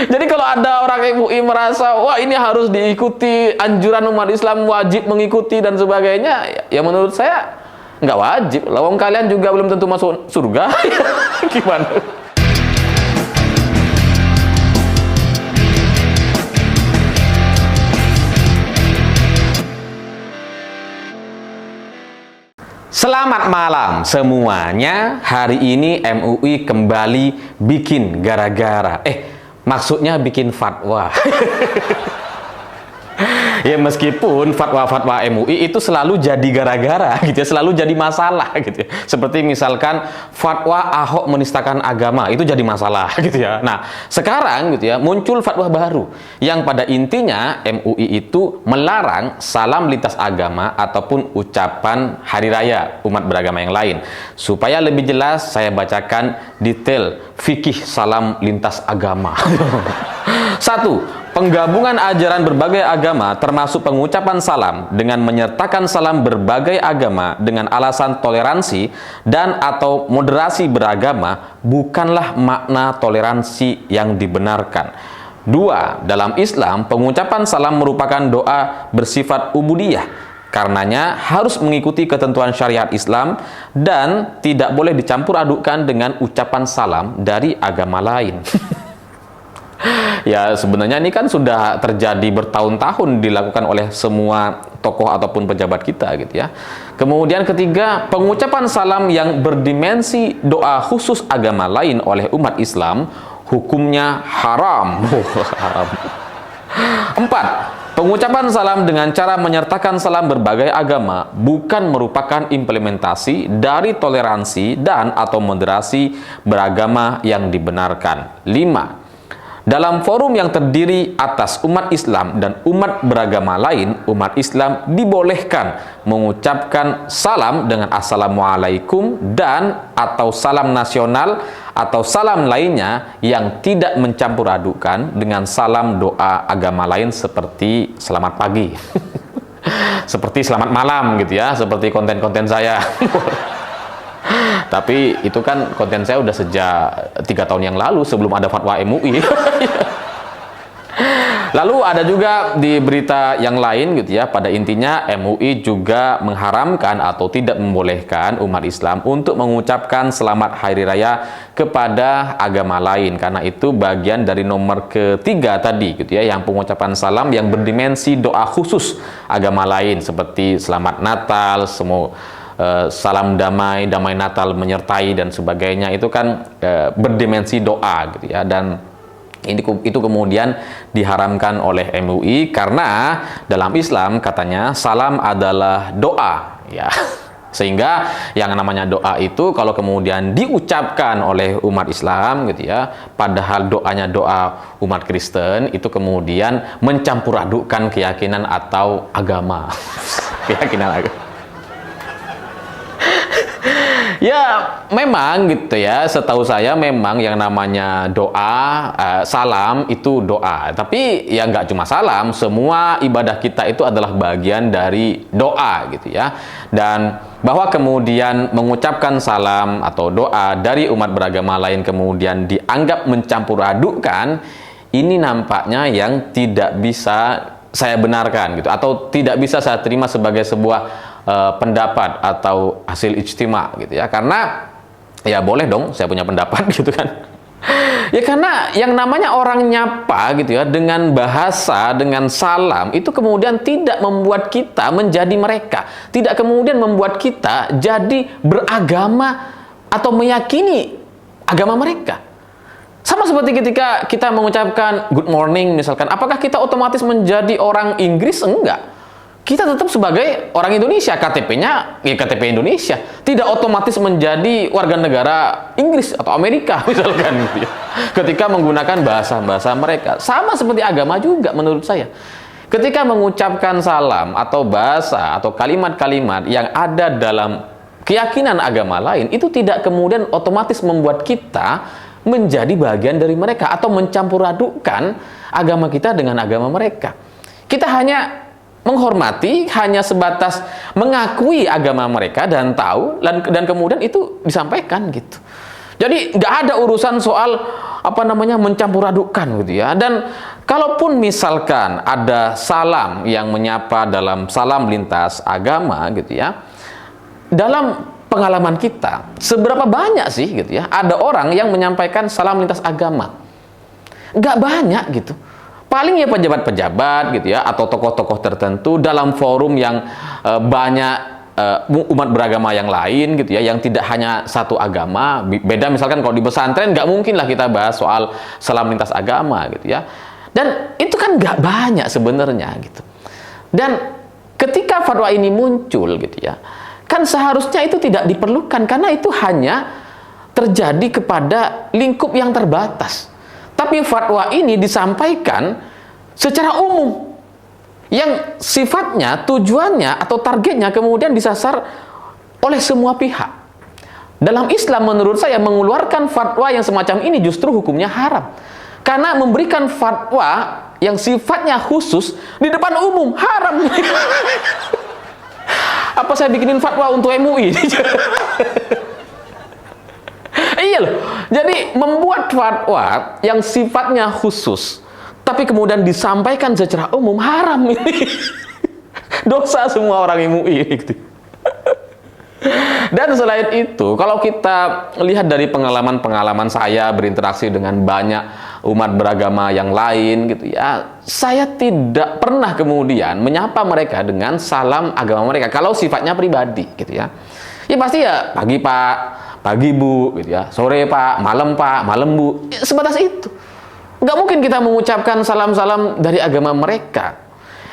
Jadi kalau ada orang MUI merasa, wah ini harus diikuti, anjuran umat Islam wajib mengikuti dan sebagainya, ya menurut saya nggak wajib. Lawang kalian juga belum tentu masuk surga. Gimana? Selamat malam semuanya. Hari ini MUI kembali bikin gara-gara. Maksudnya bikin fatwa. Ya meskipun fatwa-fatwa MUI itu selalu jadi gara-gara gitu ya, selalu jadi masalah gitu ya. Seperti misalkan fatwa Ahok menistakan agama, itu jadi masalah gitu ya. Nah, sekarang gitu ya muncul fatwa baru yang pada intinya MUI itu melarang salam lintas agama ataupun ucapan hari raya umat beragama yang lain. Supaya lebih jelas saya bacakan detail fikih salam lintas agama. 1. Penggabungan ajaran berbagai agama termasuk pengucapan salam dengan menyertakan salam berbagai agama dengan alasan toleransi dan atau moderasi beragama bukanlah makna toleransi yang dibenarkan. 2. Dalam Islam, pengucapan salam merupakan doa bersifat ubudiyah. Karenanya harus mengikuti ketentuan syariat Islam dan tidak boleh dicampur adukkan dengan ucapan salam dari agama lain. Ya sebenarnya ini kan sudah terjadi bertahun-tahun dilakukan oleh semua tokoh ataupun pejabat kita gitu ya. Kemudian ketiga, pengucapan salam yang berdimensi doa khusus agama lain oleh umat Islam hukumnya haram. Haram. 4. Pengucapan salam dengan cara menyertakan salam berbagai agama bukan merupakan implementasi dari toleransi dan atau moderasi beragama yang dibenarkan. 5. Dalam forum yang terdiri atas umat Islam dan umat beragama lain, umat Islam dibolehkan mengucapkan salam dengan Assalamualaikum dan atau salam nasional atau salam lainnya yang tidak mencampur adukan dengan salam doa agama lain seperti selamat pagi. Seperti selamat malam gitu ya, seperti konten-konten saya. Tapi itu kan konten saya udah sejak 3 tahun yang lalu sebelum ada fatwa MUI. Lalu ada juga di berita yang lain gitu ya, pada intinya MUI juga mengharamkan atau tidak membolehkan umat Islam untuk mengucapkan selamat hari raya kepada agama lain, karena itu bagian dari nomor ketiga tadi gitu ya, yang pengucapan salam yang berdimensi doa khusus agama lain seperti selamat Natal, salam damai, damai Natal menyertai dan sebagainya, itu kan berdimensi doa gitu ya, dan itu kemudian diharamkan oleh MUI karena dalam Islam katanya salam adalah doa ya. Sehingga yang namanya doa itu kalau kemudian diucapkan oleh umat Islam gitu ya, padahal doanya doa umat Kristen, itu kemudian mencampur adukkan keyakinan atau agama. Keyakinan agama. Ya memang gitu ya, setahu saya memang yang namanya doa, salam itu doa. Tapi ya nggak cuma salam, semua ibadah kita itu adalah bagian dari doa gitu ya. Dan bahwa kemudian mengucapkan salam atau doa dari umat beragama lain kemudian dianggap mencampur adukkan, ini nampaknya yang tidak bisa saya benarkan gitu, atau tidak bisa saya terima sebagai sebuah pendapat atau hasil ijtima gitu ya. Karena ya boleh dong saya punya pendapat gitu kan. Ya karena yang namanya orang nyapa gitu ya dengan bahasa, dengan salam, itu kemudian tidak membuat kita menjadi mereka, tidak kemudian membuat kita jadi beragama atau meyakini agama mereka. Sama seperti ketika kita mengucapkan good morning misalkan, apakah kita otomatis menjadi orang Inggris? Enggak. Kita tetap sebagai orang Indonesia, KTP-nya ya KTP Indonesia, tidak otomatis menjadi warga negara Inggris atau Amerika misalkan gitu ya. Ketika menggunakan bahasa-bahasa mereka, sama seperti agama juga menurut saya. Ketika mengucapkan salam atau bahasa atau kalimat-kalimat yang ada dalam keyakinan agama lain, itu tidak kemudian otomatis membuat kita menjadi bagian dari mereka atau mencampur adukkan agama kita dengan agama mereka. Kita hanya menghormati, hanya sebatas mengakui agama mereka dan tahu, dan kemudian itu disampaikan gitu. Jadi nggak ada urusan soal mencampur adukkan gitu ya. Dan kalaupun misalkan ada salam yang menyapa dalam salam lintas agama gitu ya, dalam pengalaman kita, seberapa banyak sih gitu ya ada orang yang menyampaikan salam lintas agama? Nggak banyak gitu. Paling ya pejabat-pejabat gitu ya, atau tokoh-tokoh tertentu dalam forum yang banyak umat beragama yang lain gitu ya, yang tidak hanya satu agama. Beda misalkan kalau di pesantren nggak mungkin lah kita bahas soal salam lintas agama gitu ya. Dan itu kan nggak banyak sebenarnya gitu. Dan ketika fatwa ini muncul gitu ya, kan seharusnya itu tidak diperlukan, karena itu hanya terjadi kepada lingkup yang terbatas. Tapi fatwa ini disampaikan secara umum, yang sifatnya, tujuannya, atau targetnya kemudian disasar oleh semua pihak. Dalam Islam menurut saya mengeluarkan fatwa yang semacam ini justru hukumnya haram. Karena memberikan fatwa yang sifatnya khusus di depan umum, haram. Apa saya bikinin fatwa untuk MUI? Iya loh. Jadi membuat fatwa yang sifatnya khusus tapi kemudian disampaikan secara umum, haram ini. Dosa semua orang MUI gitu. Dan selain itu, kalau kita lihat dari pengalaman-pengalaman saya berinteraksi dengan banyak umat beragama yang lain gitu ya, saya tidak pernah kemudian menyapa mereka dengan salam agama mereka kalau sifatnya pribadi gitu ya. Ya pasti ya pagi Pak, pagi Bu gitu ya, sore Pak, malam Bu, ya, sebatas itu. Nggak mungkin kita mengucapkan salam-salam dari agama mereka.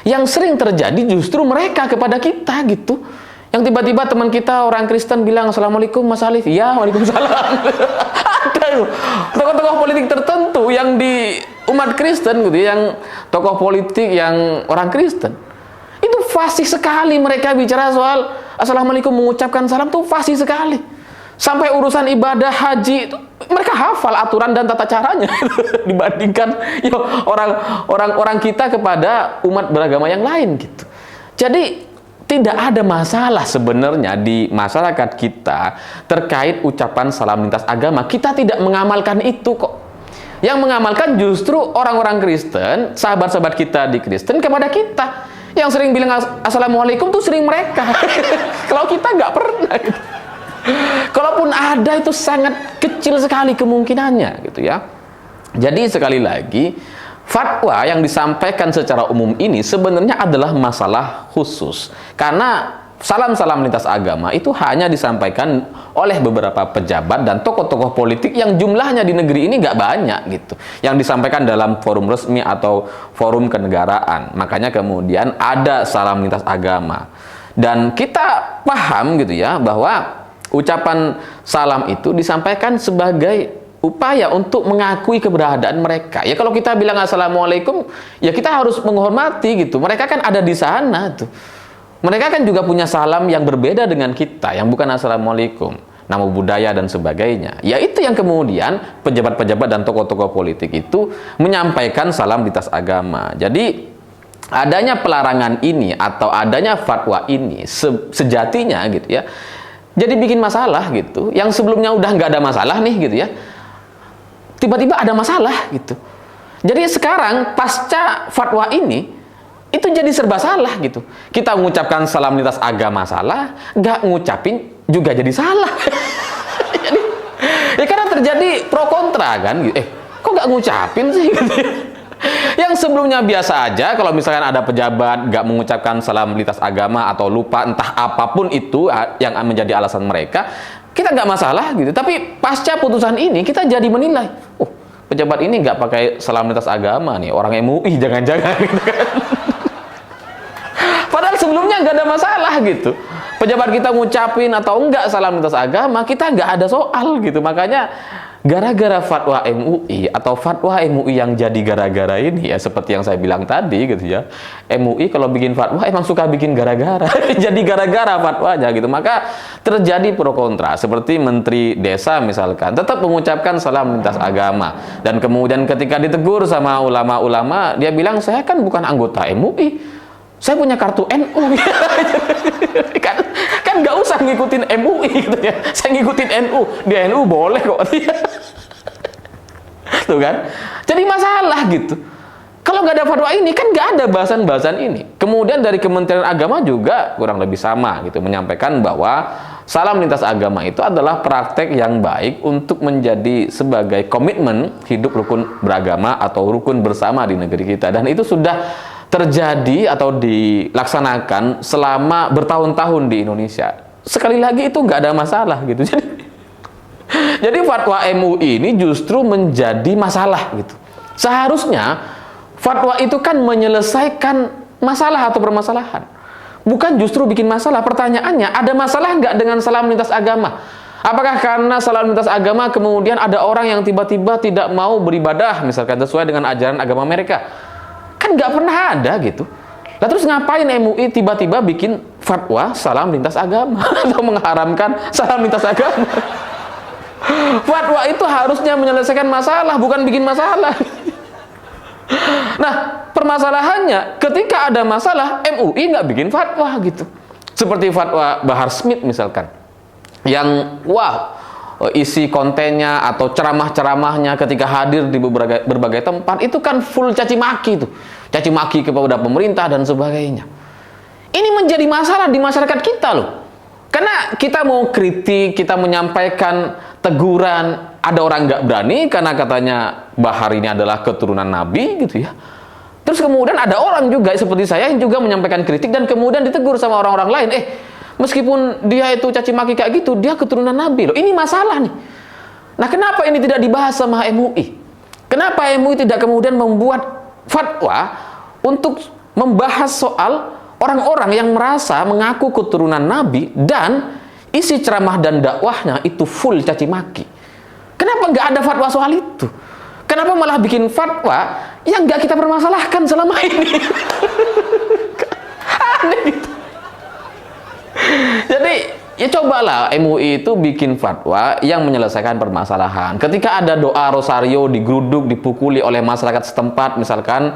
Yang sering terjadi justru mereka kepada kita gitu. Yang tiba-tiba teman kita orang Kristen bilang, "Assalamualaikum Mas Alif." "Ya, waalaikumsalam." Ada tokoh-tokoh politik tertentu yang di umat Kristen gitu, yang tokoh politik yang orang Kristen. Itu fasih sekali mereka bicara soal Assalamualaikum, mengucapkan salam tuh fasih sekali. Sampai urusan ibadah haji itu mereka hafal aturan dan tata caranya dibandingkan ya, orang kita kepada umat beragama yang lain gitu. Jadi tidak ada masalah sebenarnya di masyarakat kita terkait ucapan salam lintas agama. Kita tidak mengamalkan itu kok. Yang mengamalkan justru orang-orang Kristen, sahabat-sahabat kita di Kristen kepada kita. Yang sering bilang Assalamualaikum tuh sering mereka. Kalau kita nggak pernah gitu. Kalaupun ada itu sangat kecil sekali kemungkinannya gitu ya. Jadi sekali lagi, fatwa yang disampaikan secara umum ini sebenarnya adalah masalah khusus. Karena salam-salam lintas agama itu hanya disampaikan oleh beberapa pejabat dan tokoh-tokoh politik yang jumlahnya di negeri ini nggak banyak gitu. Yang disampaikan dalam forum resmi atau forum kenegaraan. Makanya kemudian ada salam lintas agama. Dan kita paham gitu ya bahwa ucapan salam itu disampaikan sebagai upaya untuk mengakui keberadaan mereka. Ya kalau kita bilang Assalamualaikum, ya kita harus menghormati gitu. Mereka kan ada di sana tuh. Mereka kan juga punya salam yang berbeda dengan kita, yang bukan Assalamualaikum, nama budaya dan sebagainya. Ya itu yang kemudian pejabat-pejabat dan tokoh-tokoh politik itu menyampaikan salam lintas agama. Jadi adanya pelarangan ini atau adanya fatwa ini sejatinya gitu ya, jadi bikin masalah gitu. Yang sebelumnya udah nggak ada masalah nih gitu ya, tiba-tiba ada masalah gitu. Jadi sekarang pasca fatwa ini itu jadi serba salah gitu. Kita mengucapkan salam lintas agama salah, nggak ngucapin juga jadi salah. Jadi ya karena terjadi pro kontra kan. Kok nggak ngucapin sih gitu ya? Yang sebelumnya biasa aja, kalau misalkan ada pejabat nggak mengucapkan salam lintas agama atau lupa entah apapun itu yang menjadi alasan mereka, kita nggak masalah gitu. Tapi pasca putusan ini kita jadi menilai, pejabat ini nggak pakai salam lintas agama nih, orang MUI jangan-jangan gitu kan. Padahal sebelumnya nggak ada masalah gitu. Pejabat kita ngucapin atau enggak salam lintas agama, kita nggak ada soal gitu. Makanya gara-gara fatwa MUI atau fatwa MUI yang jadi gara-gara ini ya, seperti yang saya bilang tadi gitu ya, MUI kalau bikin fatwa emang suka bikin gara-gara. Jadi gara-gara fatwanya gitu, maka terjadi pro kontra. Seperti Menteri Desa misalkan tetap mengucapkan salam lintas agama, dan kemudian ketika ditegur sama ulama-ulama, dia bilang saya kan bukan anggota MUI, saya punya kartu NU. kan nggak usah ngikutin MUI gitu ya, saya ngikutin NU, di NU boleh kok. gitu kan. Jadi masalah gitu. Kalau nggak ada fatwa ini, kan nggak ada bahasan-bahasan ini. Kemudian dari Kementerian Agama juga kurang lebih sama gitu, menyampaikan bahwa salam lintas agama itu adalah praktek yang baik untuk menjadi sebagai komitmen hidup rukun beragama atau rukun bersama di negeri kita. Dan itu sudah terjadi atau dilaksanakan selama bertahun-tahun di Indonesia. Sekali lagi itu nggak ada masalah gitu. Jadi fatwa MUI ini justru menjadi masalah gitu. Seharusnya fatwa itu kan menyelesaikan masalah atau permasalahan, bukan justru bikin masalah. Pertanyaannya, ada masalah nggak dengan salam lintas agama? Apakah karena salam lintas agama kemudian ada orang yang tiba-tiba tidak mau beribadah misalkan sesuai dengan ajaran agama mereka? Kan nggak pernah ada gitu. Lah terus ngapain MUI tiba-tiba bikin fatwa salam lintas agama atau mengharamkan salam lintas agama? Fatwa itu harusnya menyelesaikan masalah, bukan bikin masalah. Nah, permasalahannya ketika ada masalah, MUI nggak bikin fatwa gitu. Seperti fatwa Bahar Smith misalkan, yang isi kontennya atau ceramah-ceramahnya ketika hadir di berbagai tempat itu kan full caci maki tuh, caci maki kepada pemerintah dan sebagainya. Ini menjadi masalah di masyarakat kita loh. Karena kita mau kritik, kita menyampaikan teguran, ada orang nggak berani karena katanya Bahar ini adalah keturunan Nabi gitu ya. Terus kemudian ada orang juga seperti saya yang juga menyampaikan kritik dan kemudian ditegur sama orang-orang lain. Meskipun dia itu caci maki kayak gitu, dia keturunan Nabi loh. Ini masalah nih. Nah, kenapa ini tidak dibahas sama MUI? Kenapa MUI tidak kemudian membuat fatwa untuk membahas soal orang-orang yang merasa mengaku keturunan Nabi dan isi ceramah dan dakwahnya itu full caci maki? Kenapa nggak ada fatwa soal itu? Kenapa malah bikin fatwa yang nggak kita permasalahkan selama ini? Aneh gitu. Jadi ya cobalah MUI itu bikin fatwa yang menyelesaikan permasalahan. Ketika ada doa rosario digeruduk, dipukuli oleh masyarakat setempat, misalkan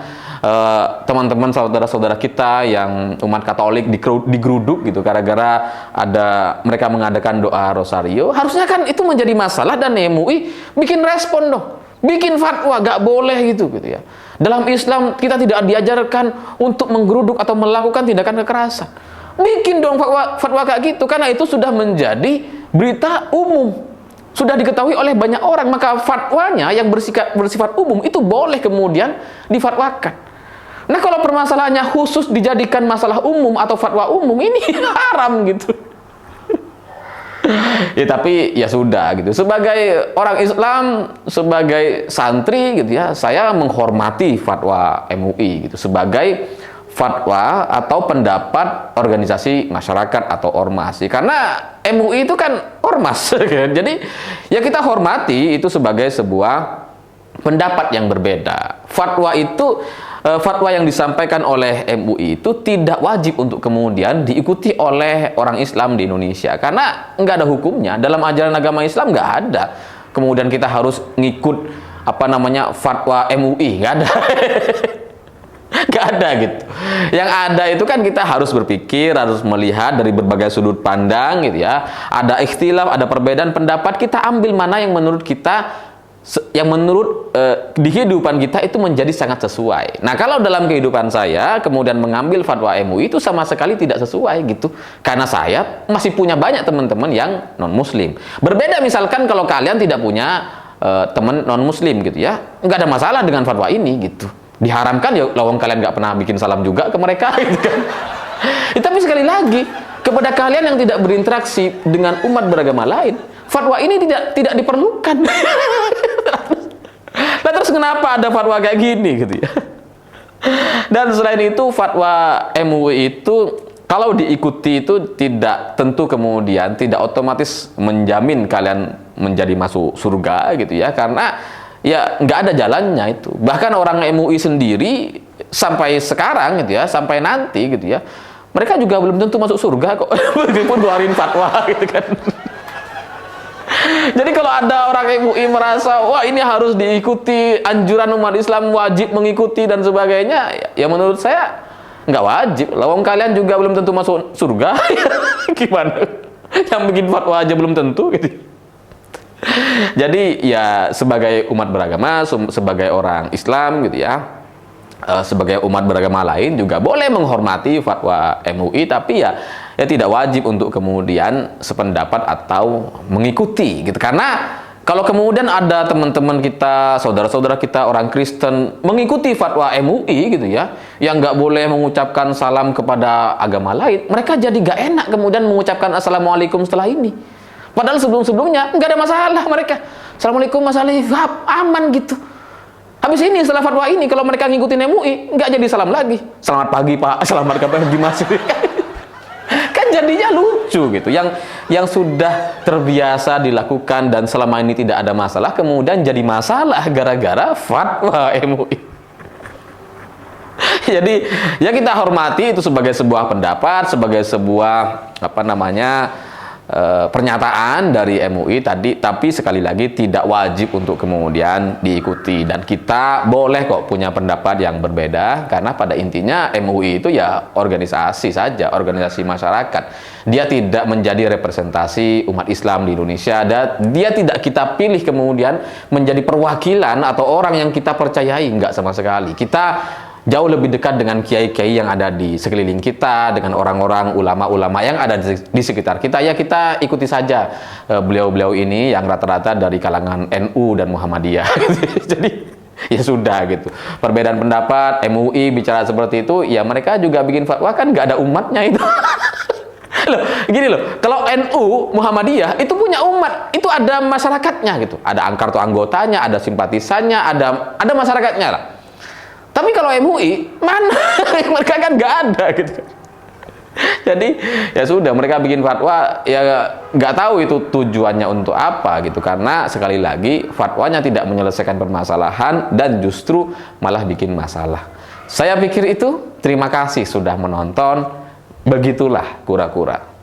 teman-teman saudara-saudara kita yang umat Katolik digeruduk gitu gara-gara ada mereka mengadakan doa rosario, harusnya kan itu menjadi masalah dan MUI bikin respon dong, bikin fatwa, gak boleh gitu ya. Dalam Islam kita tidak diajarkan untuk menggeruduk atau melakukan tindakan kekerasan. Bikin dong fatwa kayak gitu, karena itu sudah menjadi berita umum, sudah diketahui oleh banyak orang, maka fatwanya yang bersifat umum itu boleh kemudian difatwakan. Nah, kalau permasalahannya khusus dijadikan masalah umum atau fatwa umum, ini haram gitu. Ya tapi ya sudah gitu. Sebagai orang Islam, sebagai santri gitu ya, saya menghormati fatwa MUI gitu sebagai fatwa atau pendapat organisasi masyarakat atau ormas. Karena MUI itu kan ormas kan. Jadi ya kita hormati itu sebagai sebuah pendapat yang berbeda. Fatwa yang disampaikan oleh MUI itu tidak wajib untuk kemudian diikuti oleh orang Islam di Indonesia, karena nggak ada hukumnya dalam ajaran agama Islam, nggak ada. Kemudian kita harus ngikut fatwa MUI, nggak ada. Nggak ada gitu. Yang ada itu kan kita harus berpikir, harus melihat dari berbagai sudut pandang gitu ya. Ada ikhtilaf, ada perbedaan pendapat, kita ambil mana yang menurut kita, yang menurut di kehidupan kita itu menjadi sangat sesuai. Nah, kalau dalam kehidupan saya kemudian mengambil fatwa MUI itu sama sekali tidak sesuai gitu, karena saya masih punya banyak teman-teman yang non muslim. Berbeda misalkan kalau kalian tidak punya teman non muslim gitu ya, nggak ada masalah dengan fatwa ini gitu. Diharamkan ya, lawang kalian nggak pernah bikin salam juga ke mereka gitu kan. Tapi sekali lagi, kepada kalian yang tidak berinteraksi dengan umat beragama lain, fatwa ini tidak diperlukan. Nah, terus kenapa ada fatwa kayak gini gitu ya? Dan selain itu, fatwa MUI itu kalau diikuti itu tidak tentu kemudian tidak otomatis menjamin kalian menjadi masuk surga gitu ya, karena ya nggak ada jalannya itu. Bahkan orang MUI sendiri sampai sekarang gitu ya, sampai nanti gitu ya, mereka juga belum tentu masuk surga kok, meskipun keluarin fatwa gitu kan. Jadi kalau ada orang MUI merasa wah ini harus diikuti, anjuran umat Islam wajib mengikuti dan sebagainya, ya menurut saya nggak wajib. Lawang kalian juga belum tentu masuk surga. Gimana? Yang bikin fatwa aja belum tentu gitu. Jadi ya sebagai umat beragama, sebagai orang Islam gitu ya, sebagai umat beragama lain juga boleh menghormati fatwa MUI, tapi ya tidak wajib untuk kemudian sependapat atau mengikuti gitu. Karena kalau kemudian ada teman-teman kita, saudara-saudara kita orang Kristen mengikuti fatwa MUI gitu ya, yang nggak boleh mengucapkan salam kepada agama lain, mereka jadi nggak enak kemudian mengucapkan assalamualaikum setelah ini. Padahal sebelum-sebelumnya nggak ada masalah mereka. Assalamualaikum Mas Alif, aman gitu. Habis ini setelah fatwa ini kalau mereka ngikutin MUI nggak jadi salam lagi. Selamat pagi Pak, selamat pagi Mas. Kan jadinya lucu gitu. Yang sudah terbiasa dilakukan dan selama ini tidak ada masalah, kemudian jadi masalah gara-gara fatwa MUI. Jadi ya kita hormati itu sebagai sebuah pendapat, sebagai sebuah pernyataan dari MUI tadi, tapi sekali lagi tidak wajib untuk kemudian diikuti, dan kita boleh kok punya pendapat yang berbeda, karena pada intinya MUI itu ya organisasi saja, organisasi masyarakat. Dia tidak menjadi representasi umat Islam di Indonesia, dan dia tidak kita pilih kemudian menjadi perwakilan atau orang yang kita percayai, enggak sama sekali. Kita jauh lebih dekat dengan kiai-kiai yang ada di sekeliling kita, dengan orang-orang ulama-ulama yang ada di sekitar kita. Ya kita ikuti saja beliau-beliau ini yang rata-rata dari kalangan NU dan Muhammadiyah. Jadi ya sudah gitu. Perbedaan pendapat, MUI bicara seperti itu, ya mereka juga bikin fatwa, kan nggak ada umatnya itu. Loh, gini loh, kalau NU Muhammadiyah itu punya umat, itu ada masyarakatnya gitu. Ada kartu anggotanya, ada simpatisannya, ada masyarakatnya lah. Tapi kalau MUI, mana? Mereka kan nggak ada gitu. Jadi ya sudah, mereka bikin fatwa, ya nggak tahu itu tujuannya untuk apa gitu. Karena sekali lagi fatwanya tidak menyelesaikan permasalahan dan justru malah bikin masalah. Saya pikir itu. Terima kasih sudah menonton. Begitulah kura-kura.